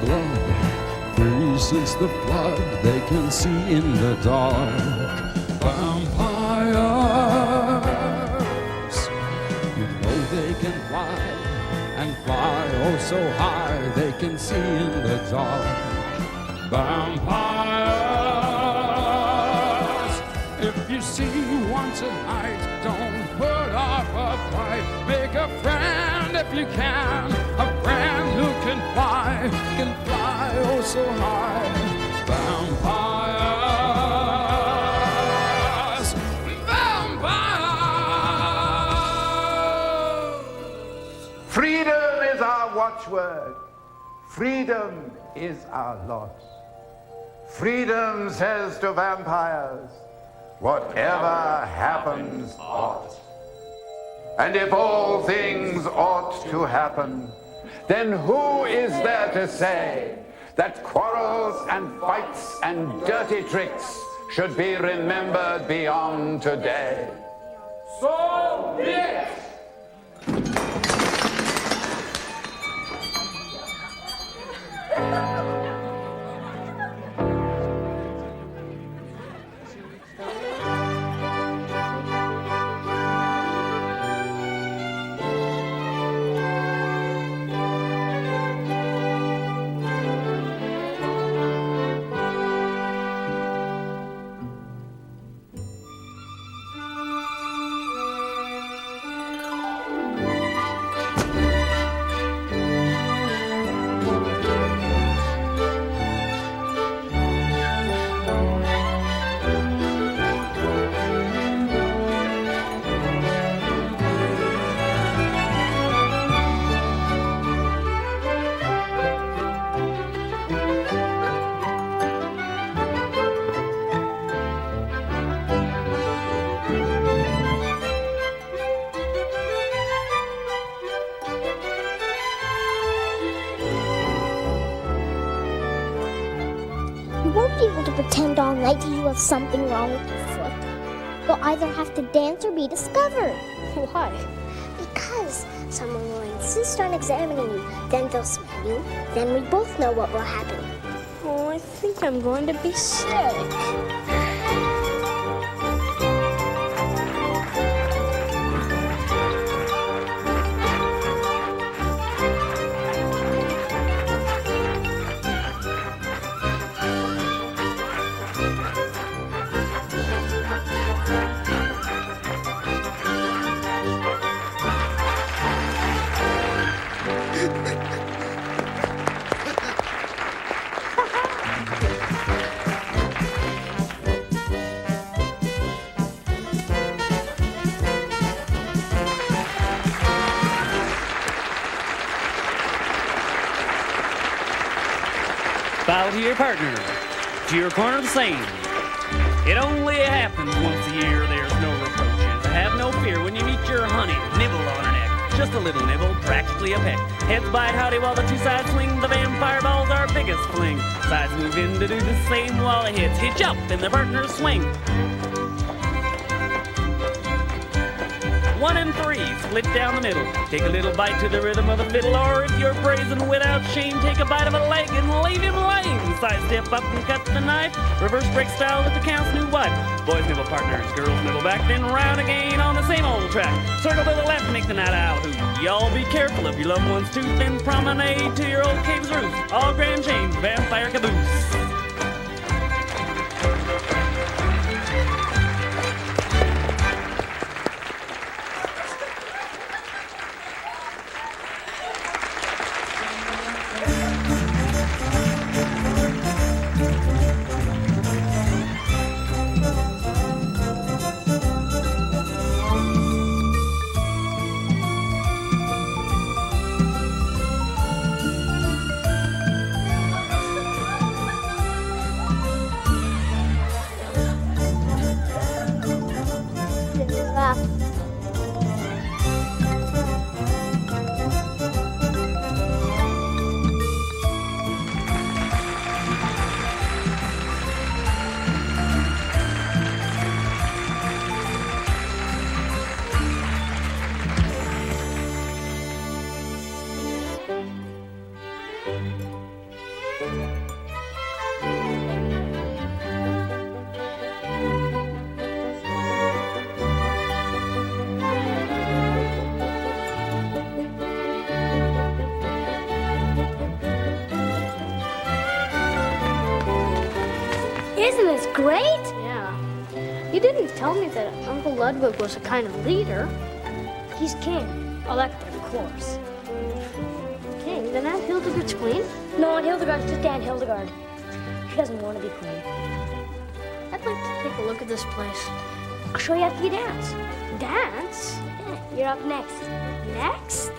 blood. Free since the flood, they can see in the dark. Vampires, you know they can fly, and fly oh so high, they can see in the dark. Vampires, if you see one tonight, don't put off a fight. Make a friend if you can, a friend who can fly oh so high. Vampires, vampires. Freedom is our watchword. Freedom is our lot. Freedom says to vampires, whatever happens ought. And if all things ought to happen, then who is there to say that quarrels and fights and dirty tricks should be remembered beyond today? So be it! You won't be able to pretend all night that you have something wrong with your foot. You'll either have to dance or be discovered. Why? Because someone will insist on examining you, then they'll smell you, then we both know what will happen. Oh, I think I'm going to be sick. Bow to your partner, to your corner of the same. It only happens once a year, there's no reproaches. Have no fear when you meet your honey, nibble on her neck. Just a little nibble, practically a peck. Heads bite howdy while the two sides swing. The vampire ball's our biggest fling. Sides move in to do the same while the heads hitch up and the partners swing. 1 and 3, split down the middle. Take a little bite to the rhythm of the fiddle, or if you're brazen without shame, take a bite of a leg and leave him lame. Side step up and cut the knife. Reverse break style with the count's new wife. Boys nibble partners, girls nibble back, then round again on the same old track. Circle to the left, make the night owl hoot. Y'all be careful of your loved one's tooth, then promenade to your old cave's roof. All grand chains, vampire caboose. great? Yeah. You didn't tell me that Uncle Ludwig was a kind of leader. He's king. Elected, of course. King? Then Aunt Hildegard's queen? No, Aunt Hildegard's just Aunt Hildegard. She doesn't want to be queen. I'd like to take a look at this place. I'll show you after you dance. Dance? Yeah, you're up next. Next?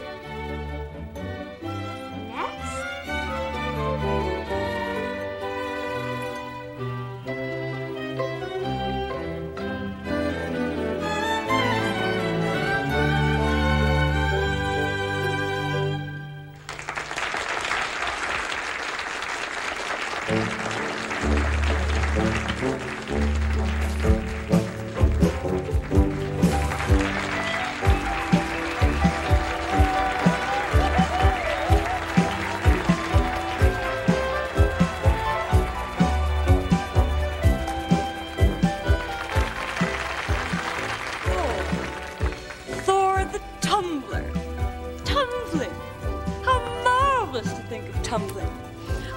Tumbling.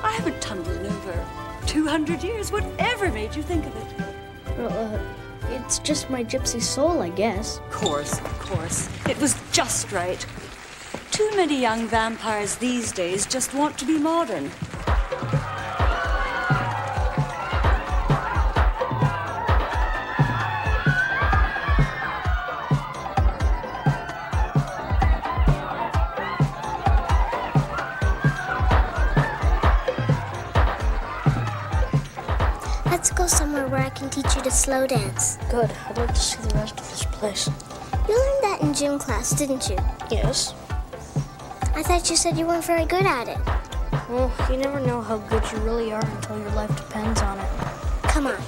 I haven't tumbled in over 200 years. Whatever made you think of it? Well, it's just my gypsy soul, I guess. Of course. It was just right. Too many young vampires these days just want to be modern. Let's go somewhere where I can teach you to slow dance. Good. I'd like to see the rest of this place. You learned that in gym class, didn't you? Yes. I thought you said you weren't very good at it. Well, you never know how good you really are until your life depends on it. Come on.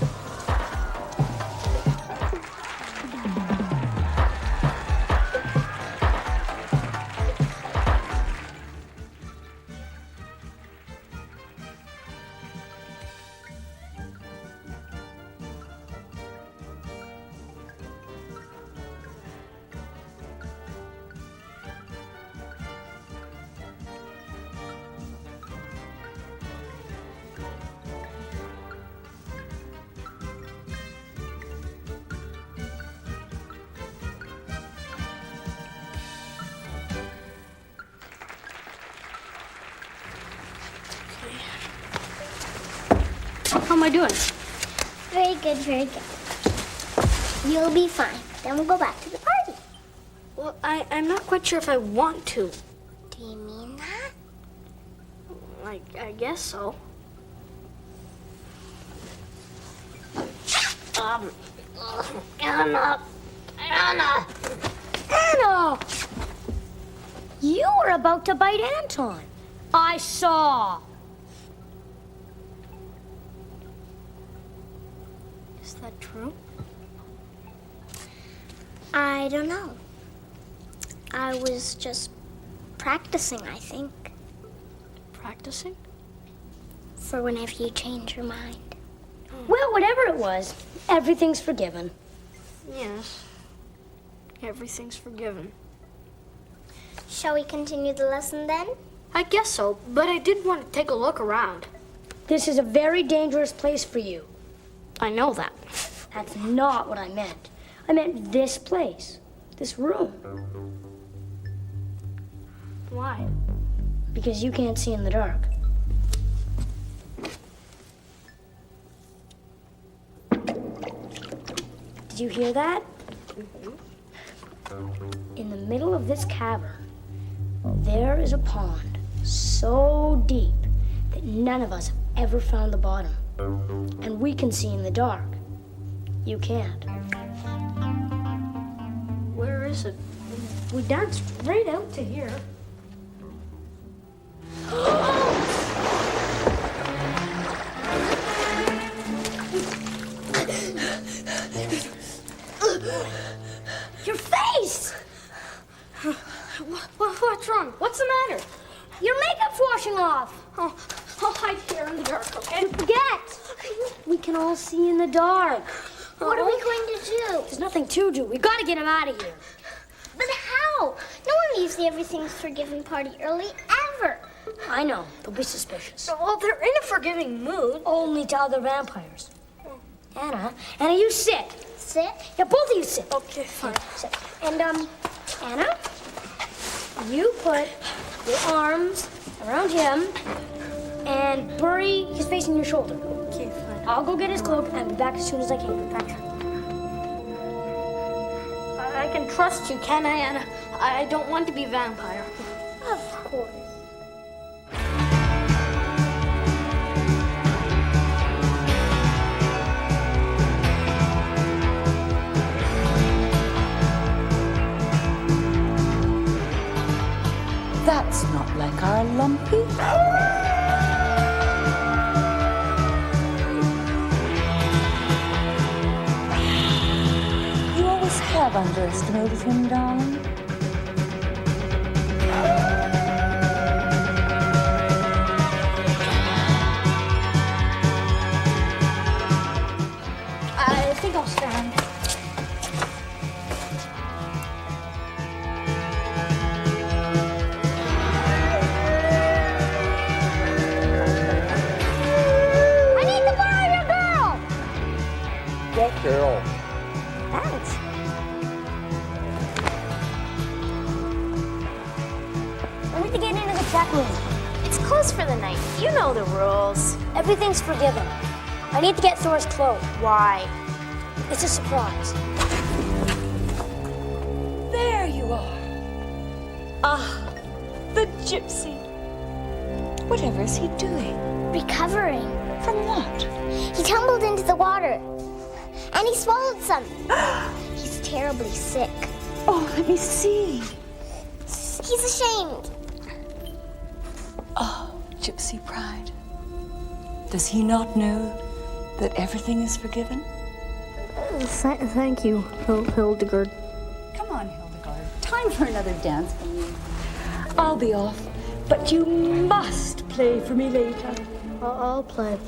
How am I doing? Very good, very good. You'll be fine. Then we'll go back to the party. Well, I'm not quite sure if I want to. Do you mean that? I guess so. Anna! You were about to bite Anton. I saw. Is that true? I don't know. I was just practicing, I think, Practicing? for whenever you change your mind. Well, whatever it was, everything's forgiven. Yes. Everything's forgiven. Shall we continue the lesson then? I guess so, but I did want to take a look around. This is a very dangerous place for you. I know that. That's not what I meant. I meant this place, this room. Why? Because you can't see in the dark. Did you hear that? In the middle of this cavern, there is a pond so deep that none of us have ever found the bottom. And we can see in the dark. You can't. Where is it? We danced right out to here. Your face! What's wrong? What's the matter? Your makeup's washing off. Oh, I'll hide here in the dark, okay? And forget! We can all see in the dark. What are we going to do? There's nothing to do. We gotta get him out of here. But how? No one leaves the Everything's Forgiven party early, ever. I know. They'll be suspicious. Well, they're in a forgiving mood. Only to other vampires. Anna, you sit. Sit? Yeah, both of you sit. Okay, fine. Sit. And, Anna, you put your arms around him and bury his face in your shoulder. Okay, fine. I'll go get his cloak and I'll be back as soon as I can. Thanks. I can trust you, can I, Anna? I don't want to be a vampire. Of course. That's not like our Lumpy. You always have underestimated him, darling. I think I'll stand. I need to borrow your girl! What girl? Thanks. I need to get into the chat room. It's closed for the night. You know the rules. Everything's forgiven. I need to get Thor's cloak. Why? It's a surprise. There you are. Ah, the gypsy. Whatever is he doing? Recovering. From what? He tumbled into the water. And he swallowed some. He's terribly sick. Oh, let me see. He's ashamed. Oh, gypsy pride. Does he not know that everything is forgiven? Thank you, Hildegard. Come on, Hildegard. Time for another dance from you. I'll be off, but you must play for me later. I'll play.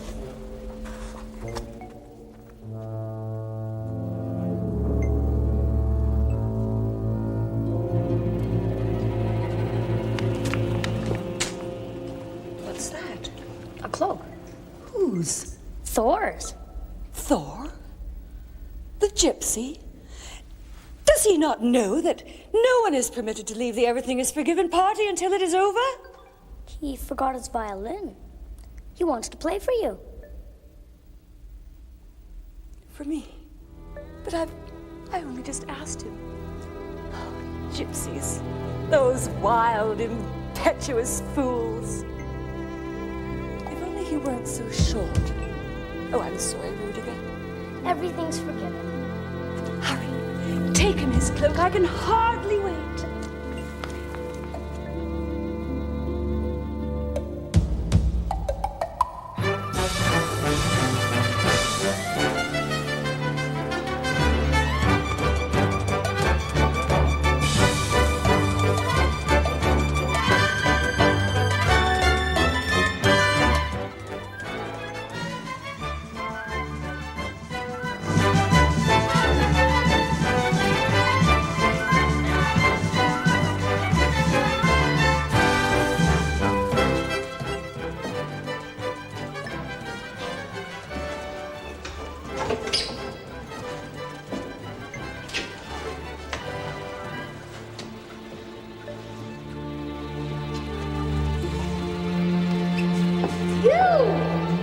What's that? A cloak. Whose? Thor's. Thor? The gypsy? Does he not know that no one is permitted to leave the Everything is Forgiven party until it is over? He forgot his violin. He wants to play for you. For me? But I only just asked him. Oh, gypsies. Those wild, impetuous fools. If only he weren't so short. Oh, I'm sorry, Rudiger. Everything's forgiven. Hurry, take him his cloak. I can hardly wait.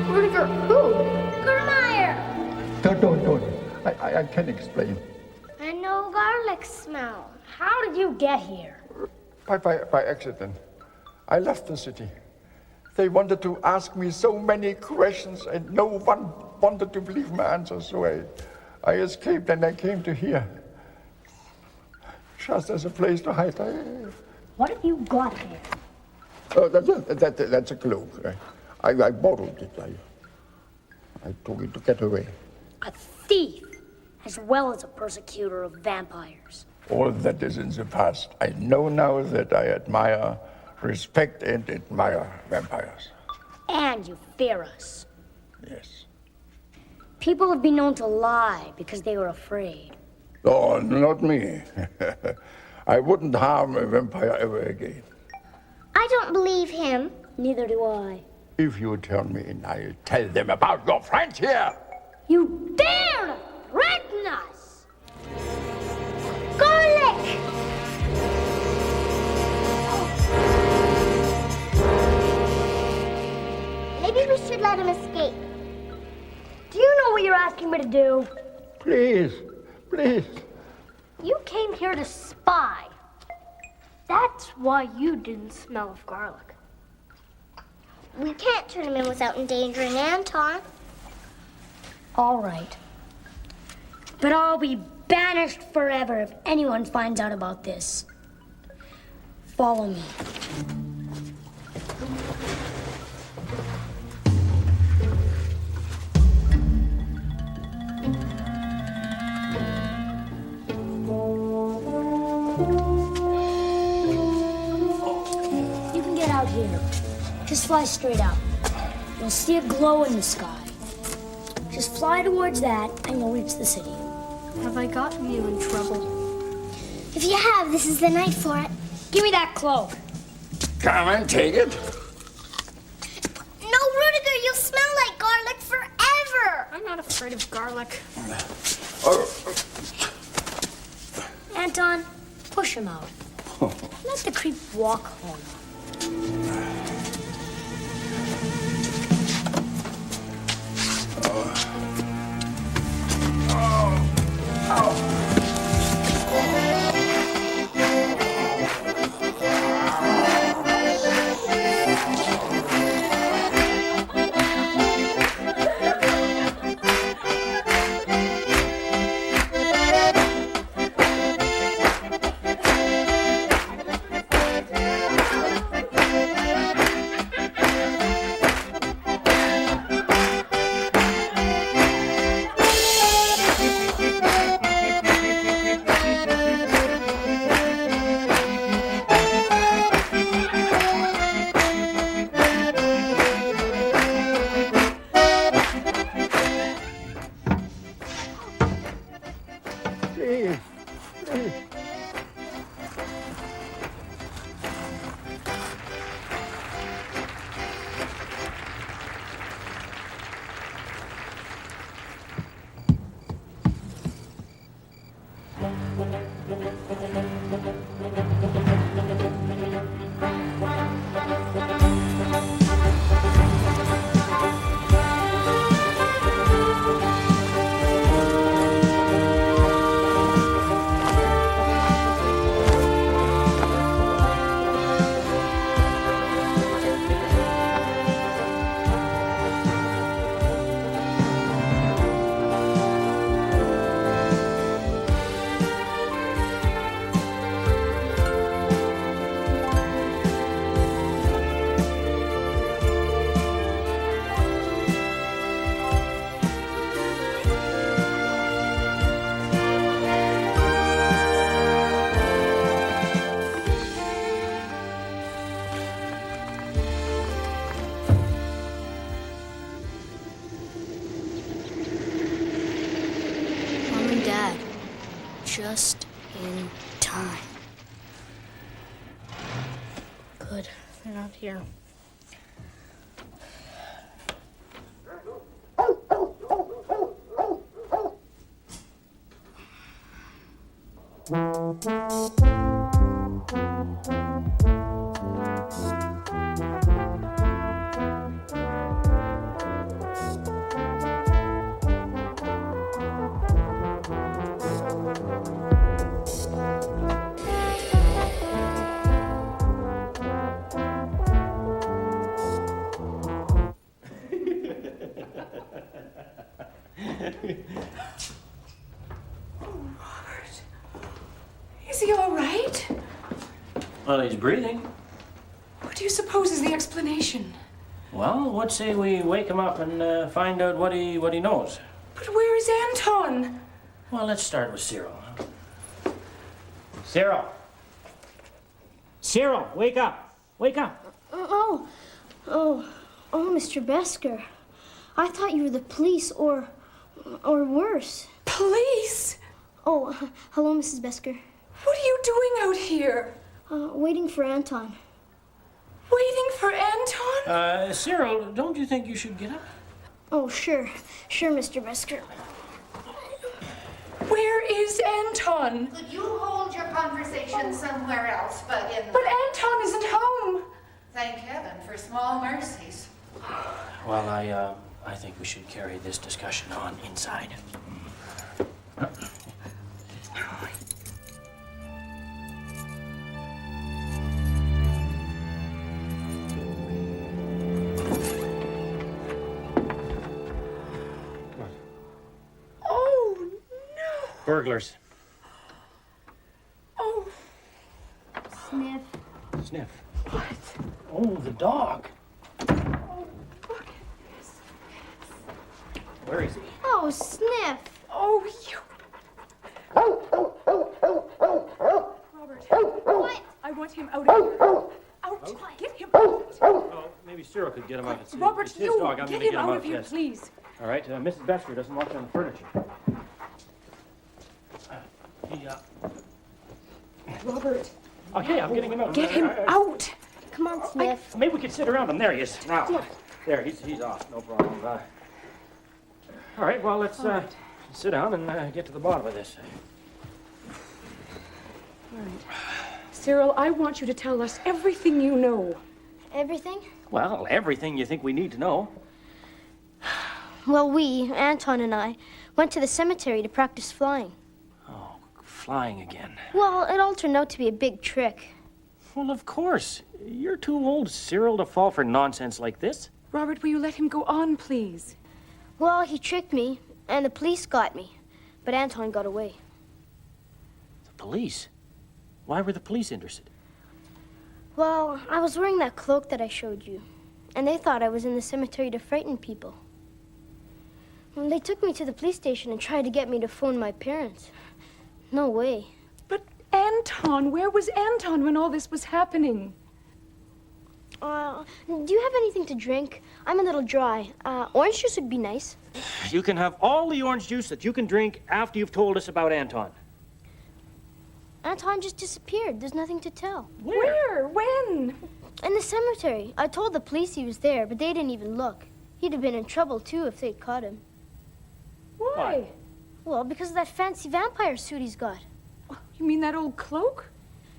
Rudiger, who? Gurmeyer! Don't. I can explain. I know garlic smell. How did you get here? By accident. I left the city. They wanted to ask me so many questions and no one wanted to believe my answers, so I escaped and I came to here. Just as a place to hide. What have you got here? Oh, that's a cloak. I borrowed it. I took it to get away. A thief, as well as a persecutor of vampires. All that is in the past. I know now that I admire, respect, and admire vampires. And you fear us. Yes. People have been known to lie because they were afraid. Oh, not me. I wouldn't harm a vampire ever again. I don't believe him. Neither do I. If you tell me and I'll tell them about your friends here. You dare to threaten us! Garlic! Maybe we should let him escape. Do you know what you're asking me to do? Please, please. You came here to spy. That's why you didn't smell of garlic. We can't turn him in without endangering Anton. All right. But I'll be banished forever if anyone finds out about this. Follow me. You can get out here. Just fly straight up. You'll see a glow in the sky. Just fly towards that and you'll reach the city. Have I gotten you in trouble? If you have, this is the night for it. Give me that cloak. Come and take it. No, Rudiger, you'll smell like garlic forever. I'm not afraid of garlic. Anton, push him out. Let the creep walk home. Please, please. Mom and Dad, just in time. Good. They're not here. Is he all right? Well, he's breathing. What do you suppose is the explanation? Well, what say we wake him up and find out what he knows? But where is Anton? Well, let's start with Cyril. Cyril! Cyril, wake up! Wake up! Oh, Mr. Besker. I thought you were the police or worse. Police? Oh, hello, Mrs. Besker. What are you doing out here? Waiting for Anton. Waiting for Anton? Cyril, don't you think you should get up? Oh, sure. Sure, Mr. Besker. Where is Anton? Could you hold your conversation somewhere else but in the... But Anton isn't home. Thank heaven for small mercies. Well, I think we should carry this discussion on inside. Oh, no. Burglars. Oh. Sniff. Sniff. What? Oh, the dog. Oh, look at this. Where is he? Oh, Sniff. Oh, you. Robert. What? I want him out of here. Out. Get him out. Oh, maybe Cyril could get him out. Robert, it's his you dog. I'm get gonna him get him out of here, yes. please. All right, Mrs. Besker doesn't walk on the furniture. Robert, Okay, I'm getting him out. get him out. Come on, Sniff. Maybe we could sit around him. There he is. Now, there, he's off. No problem. All right, well, let's sit down and get to the bottom of this. All right. Cyril, I want you to tell us everything you know. Everything? Well, everything you think we need to know. Well, we, Anton and I, went to the cemetery to practice flying. Oh, flying again. Well, it all turned out to be a big trick. Well, of course. You're too old, Cyril, to fall for nonsense like this. Robert, will you let him go on, please? Well, he tricked me, and the police got me. But Anton got away. The police? Why were the police interested? Well, I was wearing that cloak that I showed you, and they thought I was in the cemetery to frighten people. Well, they took me to the police station and tried to get me to phone my parents. No way. But Anton, where was Anton when all this was happening? Do you have anything to drink? I'm a little dry. Orange juice would be nice. You can have all the orange juice that you can drink after you've told us about Anton. Anton just disappeared. There's nothing to tell. Where? When? In the cemetery. I told the police he was there, but they didn't even look. He'd have been in trouble, too, if they'd caught him. Why? Well, because of that fancy vampire suit he's got. You mean that old cloak?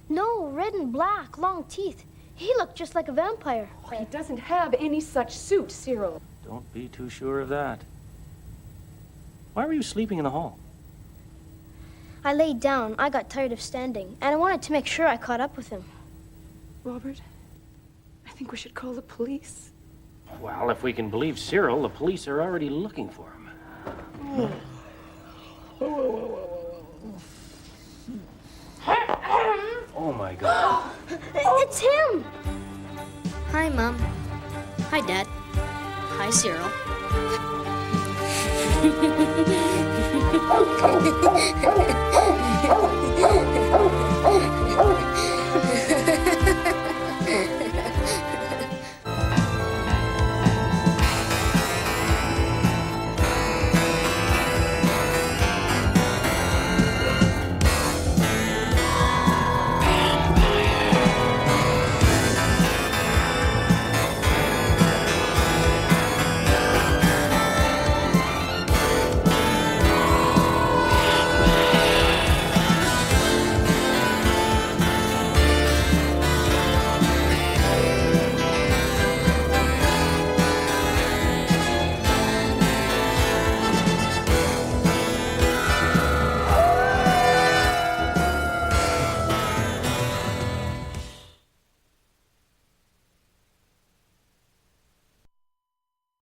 No, red and black, long teeth. He looked just like a vampire. Oh, he doesn't have any such suit, Cyril. Don't be too sure of that. Why were you sleeping in the hall? I laid down. I got tired of standing, and I wanted to make sure I caught up with him. Robert, I think we should call the police. Well, if we can believe Cyril, the police are already looking for him. Oh, my God. It's him! Hi, Mom. Hi, Dad. Hi, Cyril.